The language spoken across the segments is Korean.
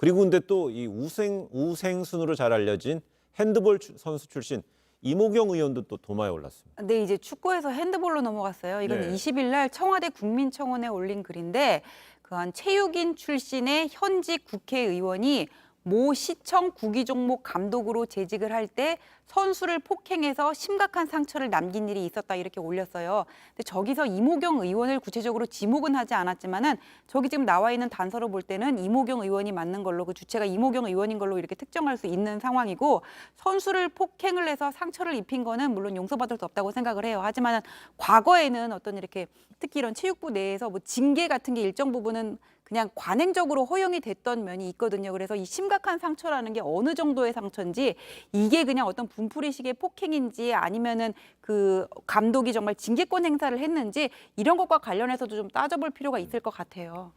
그리고 근데 또 이 우생순으로 잘 알려진 핸드볼 선수 출신 이모경 의원도 또 도마에 올랐습니다. 네, 이제 축구에서 핸드볼로 넘어갔어요. 이건 네. 20일 날 청와대 국민청원에 올린 글인데 그한 체육인 출신의 현직 국회의원이 모 시청 구기 종목 감독으로 재직을 할 때 선수를 폭행해서 심각한 상처를 남긴 일이 있었다 이렇게 올렸어요. 근데 저기서 이모경 의원을 구체적으로 지목은 하지 않았지만은 저기 지금 나와 있는 단서로 볼 때는 이모경 의원이 맞는 걸로 그 주체가 이모경 의원인 걸로 이렇게 특정할 수 있는 상황이고 선수를 폭행을 해서 상처를 입힌 거는 물론 용서받을 수 없다고 생각을 해요. 하지만 과거에는 어떤 이렇게 특히 이런 체육부 내에서 뭐 징계 같은 게 일정 부분은 그냥 관행적으로 허용이 됐던 면이 있거든요. 그래서 이 심각한 상처라는 게 어느 정도의 상처인지 이게 그냥 어떤 분풀이식의 폭행인지 아니면은 그 감독이 정말 징계권 행사를 했는지 이런 것과 관련해서도 좀 따져볼 필요가 있을 것 같아요.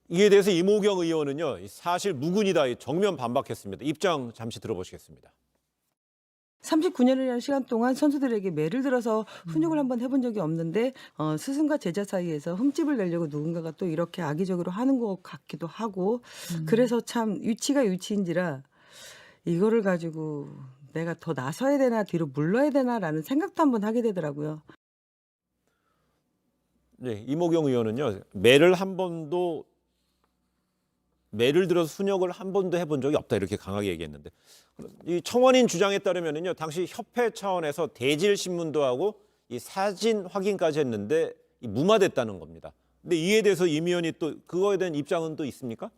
이에 대해서 이모경 의원은요, 사실 무근이다 정면 반박했습니다. 입장 잠시 들어보시겠습니다. 39년이라는 시간 동안 선수들에게 매를 들어서 훈육을 한번 해본 적이 없는데 스승과 제자 사이에서 흠집을 내려고 누군가가 또 이렇게 악의적으로 하는 것 같기도 하고 그래서 참 유치가 유치인지라 이거를 가지고 내가 더 나서야 되나 뒤로 물러야 되나라는 생각도 한번 하게 되더라고요. 네, 이모경 의원은요, 매를 들어서 훈육을 한 번도 해본 적이 없다 이렇게 강하게 얘기했는데 이 청원인 주장에 따르면은요 당시 협회 차원에서 대질 신문도 하고 이 사진 확인까지 했는데 무마됐다는 겁니다. 근데 이에 대해서 임 의원이 또 그거에 대한 입장은 또 있습니까?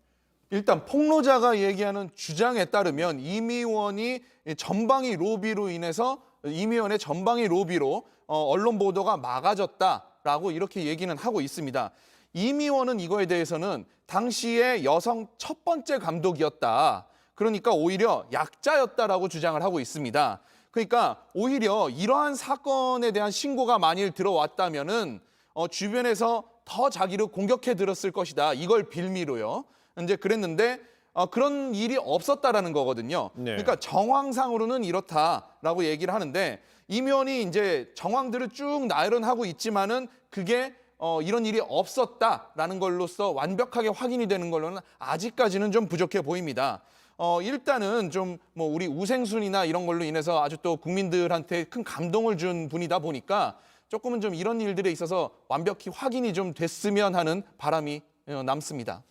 일단 폭로자가 얘기하는 주장에 따르면 임 의원이 전방위 로비로 인해서 임 의원의 전방위 로비로 언론 보도가 막아졌다라고 이렇게 얘기는 하고 있습니다. 임 의원은 이거에 대해서는 당시에 여성 첫 번째 감독이었다. 그러니까 오히려 약자였다라고 주장을 하고 있습니다. 그러니까 오히려 이러한 사건에 대한 신고가 만일 들어왔다면은 주변에서 더 자기를 공격해 들었을 것이다. 이걸 빌미로요. 이제 그랬는데 그런 일이 없었다라는 거거든요. 네. 그러니까 정황상으로는 이렇다라고 얘기를 하는데 임 의원이 이제 정황들을 쭉 나열은 있지만은 그게 이런 일이 없었다라는 걸로써 완벽하게 확인이 되는 걸로는 아직까지는 좀 부족해 보입니다. 일단은 좀 뭐 우리 우생순이나 이런 걸로 인해서 아주 또 국민들한테 큰 감동을 준 분이다 보니까 조금은 좀 이런 일들에 있어서 완벽히 확인이 좀 됐으면 하는 바람이 남습니다.